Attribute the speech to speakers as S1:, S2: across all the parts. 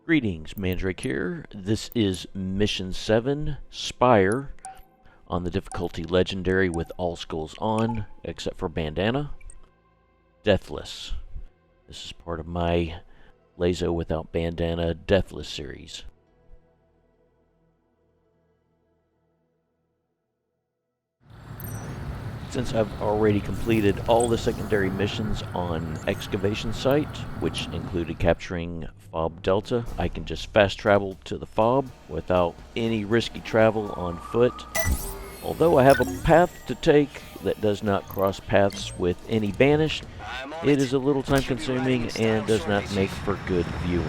S1: Greetings, Mandrake here. This is Mission 7, Spire, on the difficulty Legendary with all skulls on, except for Bandana. Deathless. This is part of my LASO without Bandana Deathless series. Since I've already completed all the secondary missions on Excavation Site, which included capturing Fob Delta, I can just fast travel to the Fob without any risky travel on foot. Although I have a path to take that does not cross paths with any banished, it is a little time consuming and does not make for good viewing.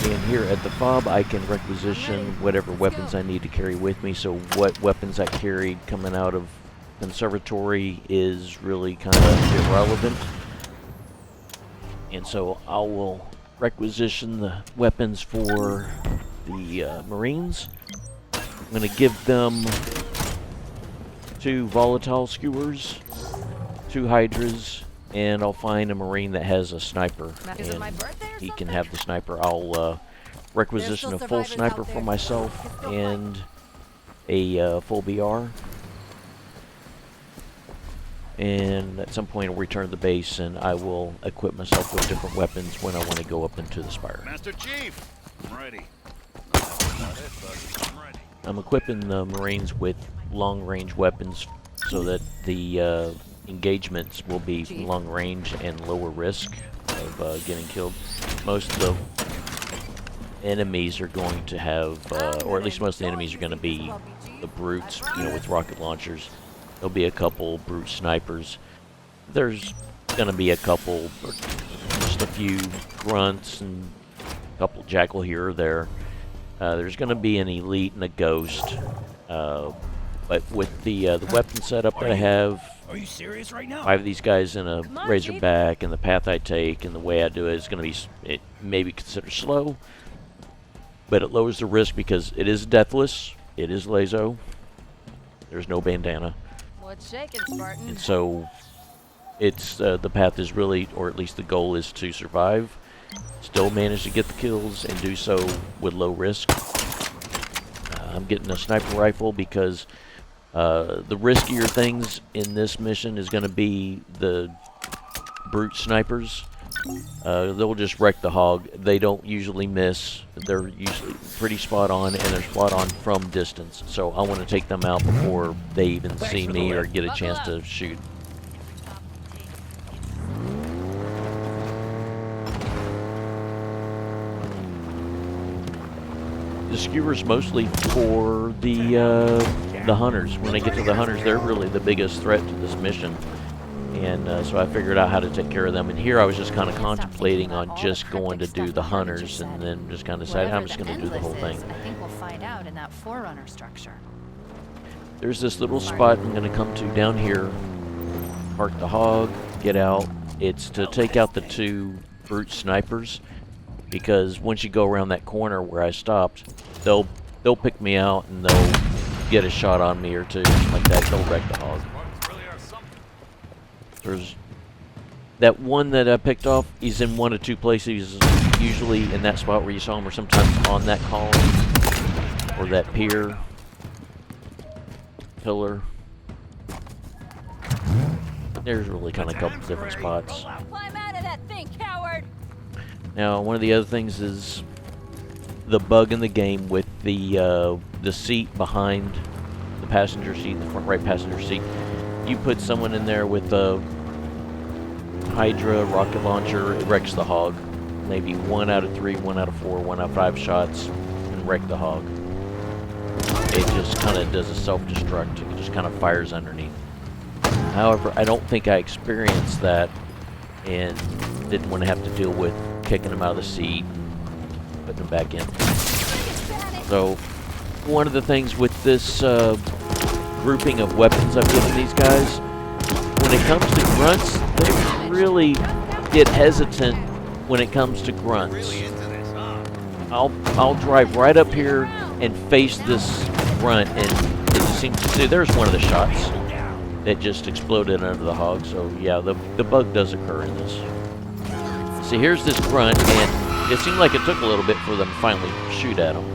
S1: And here at the Fob, I can requisition whatever weapons I need to carry with me. So what weapons I carried coming out of Conservatory is really kind of irrelevant. And so I will requisition the weapons for the Marines. I'm going to give them 2 volatile skewers, 2 hydras, and I'll find a Marine that has a sniper, and he can have the sniper. I'll requisition a full sniper for myself and a full BR. And at some point I'll return to the base and I will equip myself with different weapons when I want to go up into the Spire.
S2: Master Chief, I'm ready.
S1: I'm equipping the Marines with long-range weapons so that the engagements will be long range and lower risk of getting killed. Most of the enemies are going to have, or at least most of the enemies are going to be the brutes, you know, with rocket launchers. There'll be a couple brute snipers. There's going to be a couple, just a few grunts and a couple jackal here or there. There's going to be an elite and a ghost. But with the weapon setup that I have,
S2: Are you serious right now?
S1: 5 of these guys in a Razorback, and the path I take and the way I do it is going to be, it may be considered slow, but it lowers the risk because it is deathless, it is LASO, there's no bandana.
S3: What's shaking, Spartan?
S1: And so it's the path is really, or at least the goal is to survive, still manage to get the kills and do so with low risk. I'm getting a sniper rifle because the riskier things in this mission is going to be the brute snipers. They'll just wreck the hog. They don't usually miss. They're usually pretty spot on, and they're spot on from distance. So I want to take them out before they even see me or get a chance to shoot. The skewers mostly for the hunters. When I get to the hunters, they're really the biggest threat to this mission, and so I figured out how to take care of them. And here I was just kind of contemplating on just going to do the hunters, and then just kind of decided I'm just going to do the whole thing.
S3: I think we'll find out in that Forerunner structure.
S1: There's this little spot I'm going to come to down here, park the hog, get out. It's to take out the 2 brute snipers, because once you go around that corner where I stopped, they'll pick me out and they'll get a shot on me or 2 like that. They'll wreck the hog. There's that one that I picked off. He's in 1 of 2 places, usually in that spot where you saw him, or sometimes on that column or that pillar. There's really kind of a couple different spots.
S3: Climb out of that thing, coward!
S1: Now, one of the other things is the bug in the game with the seat behind the passenger seat, the front right passenger seat. You put someone in there with a Hydra rocket launcher, it wrecks the hog. Maybe 1 out of 3, 1 out of 4, 1 out of 5 shots and wreck the hog. It just kind of does a self-destruct. It just kind of fires underneath. However, I don't think I experienced that and didn't want to have to deal with kicking them out of the seat, putting them back in. So, one of the things with this grouping of weapons I've given these guys, when it comes to grunts, they really get hesitant when it comes to grunts. I'll drive right up here and face this grunt, and it just seems to see, there's one of the shots. that just exploded under the hog. So yeah, the bug does occur in this. See, here's this grunt, and it seemed like it took a little bit for them to finally shoot at him.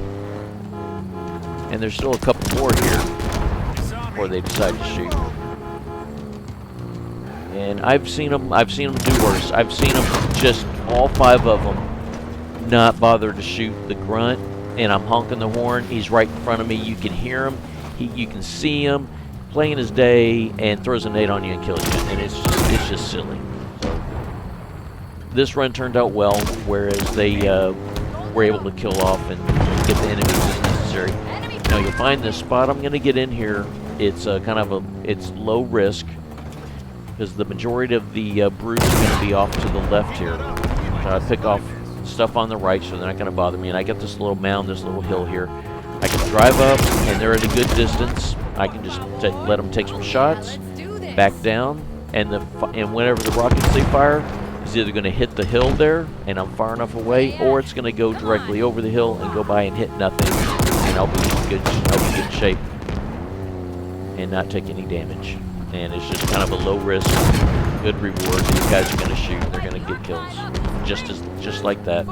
S1: And there's still a couple more here before they decide to shoot. And I've seen them do worse. I've seen them, just all 5 of them, not bother to shoot the grunt. And I'm honking the horn. He's right in front of me. You can hear him. You can see him playing his day, and throws a nade on you and kills you. And it's just silly. So this run turned out well, whereas they were able to kill off and get the enemies as necessary. Now you'll find this spot I'm going to get in here. It's it's low risk, because the majority of the brutes are going to be off to the left here. So I pick off stuff on the right, so they're not going to bother me. And I got this little mound, this little hill here. I can drive up, and they're at a good distance. I can just let them take some shots, back down, and whenever the rockets they fire is either going to hit the hill there, and I'm far enough away, or it's going to go directly over the hill and go by and hit nothing, and I'll be in good shape and not take any damage. And it's just kind of a low risk, good reward. These guys are going to shoot, they're going to get kills, just like that.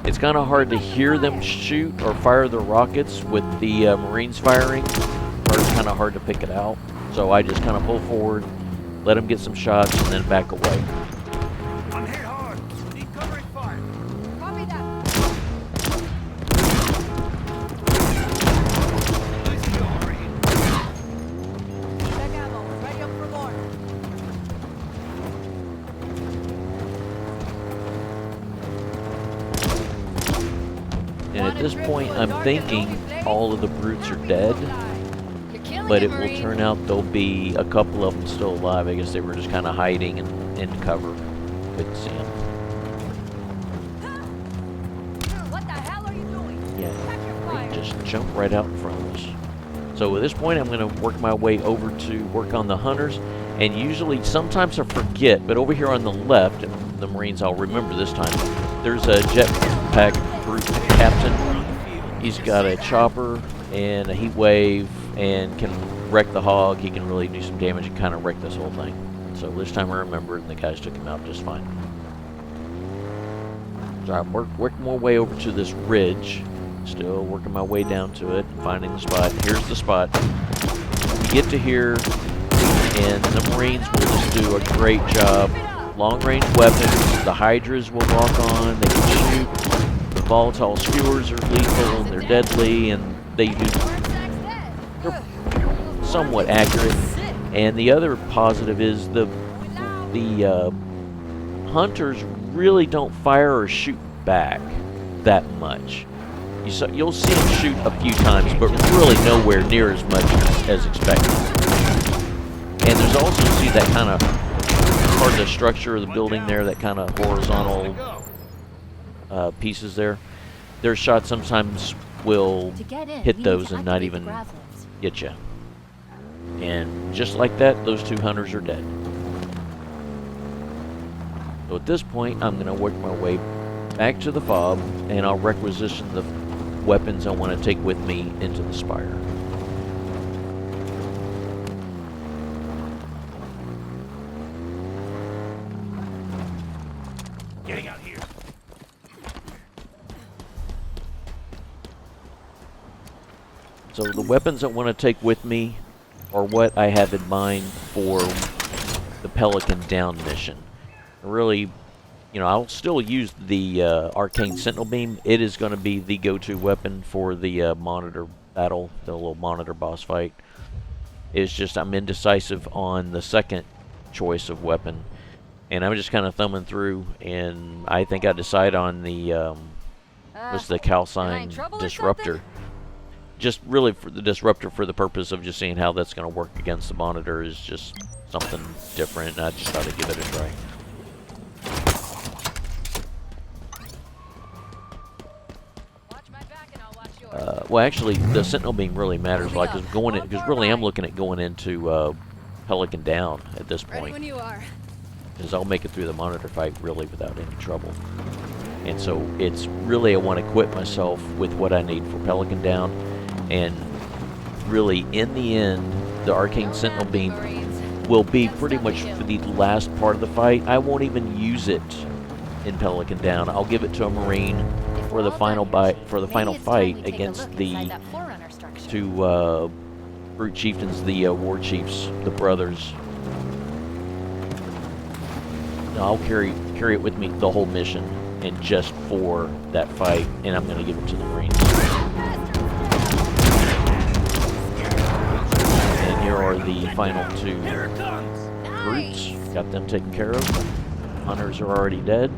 S1: It's kind of hard to hear them shoot or fire the rockets with the Marines firing, or it's kind of hard to pick it out. So I just kind of pull forward, let them get some shots, and then back away.
S2: I'm hit hard. Need covering fire.
S3: Copy that. Check ammo. Ready up for more.
S1: And at this point, I'm thinking all of the brutes are dead, but it will turn out there'll be a couple of them still alive. I guess they were just kind of hiding in cover. Couldn't see them.
S3: What the hell are you doing?
S1: Yeah, they just jump right out in front of us. So at this point, I'm going to work my way over to work on the hunters. And usually, sometimes I forget, but over here on the left, and the Marines I'll remember this time, there's a jetpack brute captain. He's got a chopper and a heat wave and can wreck the hog. He can really do some damage and kind of wreck this whole thing. So this time I remembered, and the guys took him out just fine. So I'm working my way over to this ridge. Still working my way down to it, finding the spot. Here's the spot. You get to here, and the Marines will just do a great job. Long-range weapons, the Hydras will walk on, they can shoot. The volatile skewers are lethal, and they're deadly, and they're somewhat accurate. And the other positive is the hunters really don't fire or shoot back that much. You'll see them shoot a few times, but really nowhere near as much as expected. And there's also, see that kind of part of the structure of the building there, that kind of horizontal pieces there. Their shots sometimes will hit those and not even get you. And just like that, those 2 hunters are dead. So at this point, I'm going to work my way back to the fob, and I'll requisition the weapons I want to take with me into the Spire.
S2: Getting out here.
S1: So the weapons I want to take with me are what I have in mind for the Pelican Down mission. Really, I'll still use the Arcane Sentinel Beam. It is going to be the go-to weapon for the monitor battle, the little monitor boss fight. It's just I'm indecisive on the second choice of weapon. And I'm just kind of thumbing through, and I think I decide on the, what's the calcine disruptor. Just really for the disruptor, for the purpose of just seeing how that's going to work against the monitor, is just something different, and I just thought I'd give it a try. Well, actually, the Sentinel Beam really matters, like, because really I'm looking at going into Pelican Down at this point. Because I'll make it through the monitor fight really without any trouble. And so it's really, I want to equip myself with what I need for Pelican Down. And really, in the end, the Arcane Sentinel Beam will be pretty much for the last part of the fight. I won't even use it in Pelican Down. I'll give it to a Marine for the final fight against the two brute chieftains, the war chiefs, the brothers. Now, I'll carry it with me the whole mission, and just for that fight, and I'm going to give it to the Marines. And here are the final two brutes. Got them taken care of. Hunters are already dead.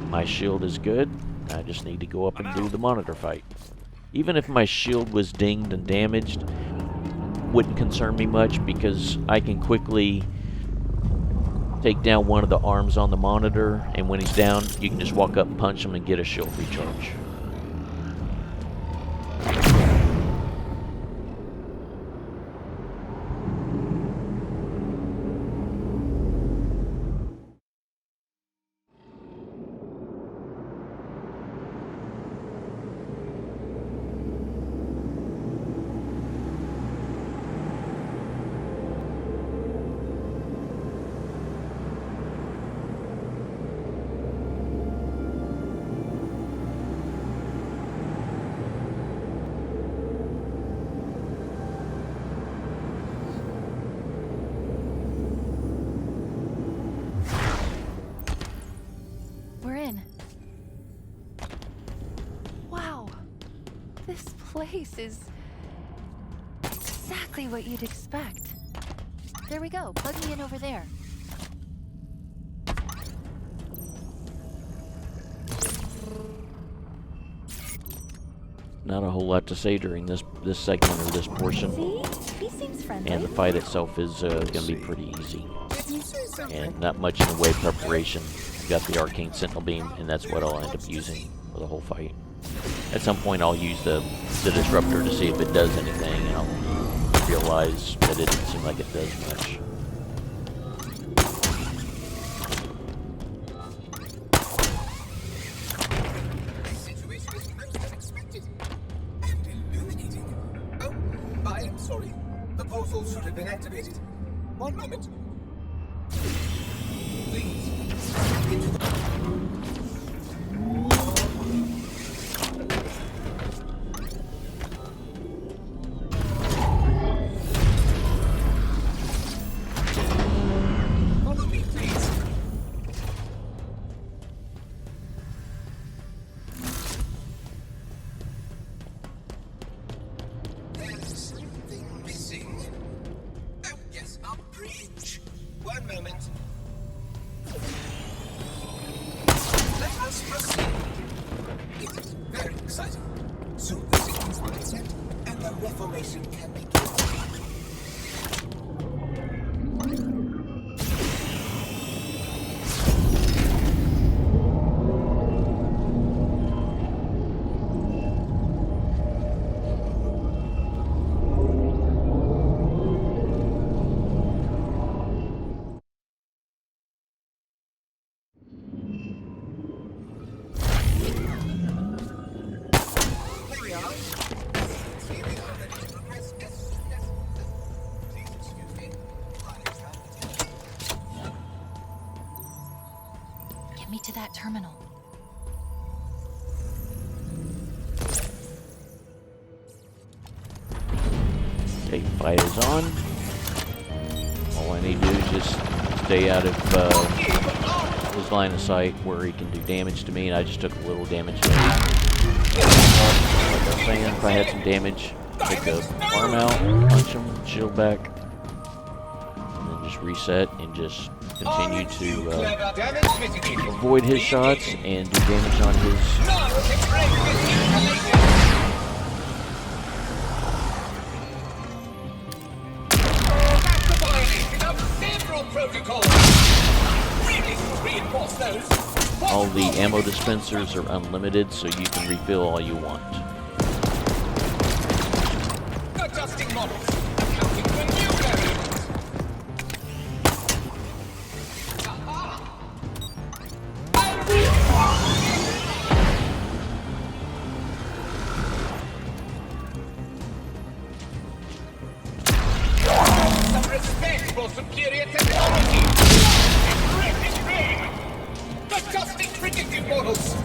S1: My shield is good. I just need to go up and do the monitor fight. Even if my shield was dinged and damaged, wouldn't concern me much, because I can quickly take down one of the arms on the monitor, and when he's down, you can just walk up and punch him and get a shield recharge.
S4: This place is exactly what you'd expect. There we go. Plug me in over there.
S1: Not a whole lot to say during this segment or this portion.
S4: See? He seems friendly.
S1: And the fight itself is going to be pretty easy. And not much in the way of preparation. I've got the Arcane Sentinel Beam, and that's what I'll end up using for the whole fight. At some point I'll use the disruptor to see if it does anything, and I'll realize that it doesn't seem like it does much.
S5: This situation is most unexpected and illuminating. Oh, I am sorry. The portal should have been activated. One moment. Please. Into the... One moment. Let us proceed. It is very exciting. Soon the signals will be sent, and the Reformation can begin.
S4: Get me to that terminal.
S1: Okay, fight is on. All I need to do is just stay out of his line of sight where he can do damage to me, and I just took a little damage to him. Like I was saying, if I had some damage, take the arm out, punch him, shield back, and then just reset and just continue to avoid his shots and do damage on his... All the ammo dispensers are unlimited, so you can refill all you want.
S5: Adjusting models, accounting for new variables. for superior technology! Aggressive rain! Adjusting predictive models!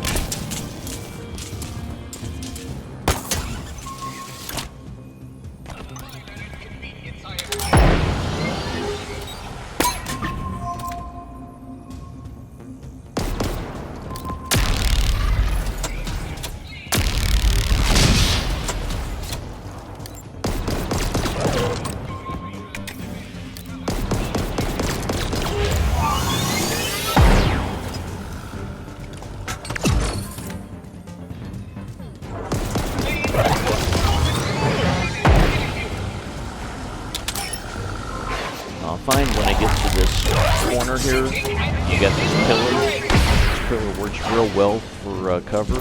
S1: I'll find when I get to this corner here, you got this pillar. This pillar works real well for cover,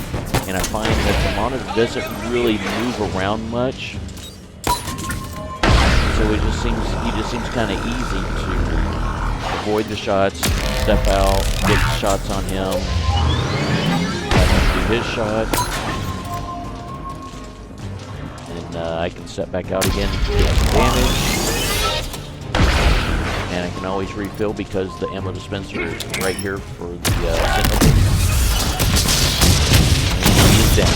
S1: and I find that the monitor doesn't really move around much, so he just seems kind of easy to avoid the shots, step out, get shots on him, let him do his shot, and I can step back out again, get some damage. And I can always refill because the ammo dispenser is right here for the sentinel beam. And he's down.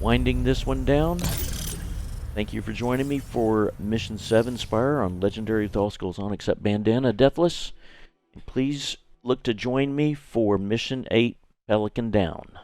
S1: Winding this one down. Thank you for joining me for Mission 7 Spire on Legendary with all skills on except Bandana, Deathless. And please look to join me for Mission 8 Pelican Down.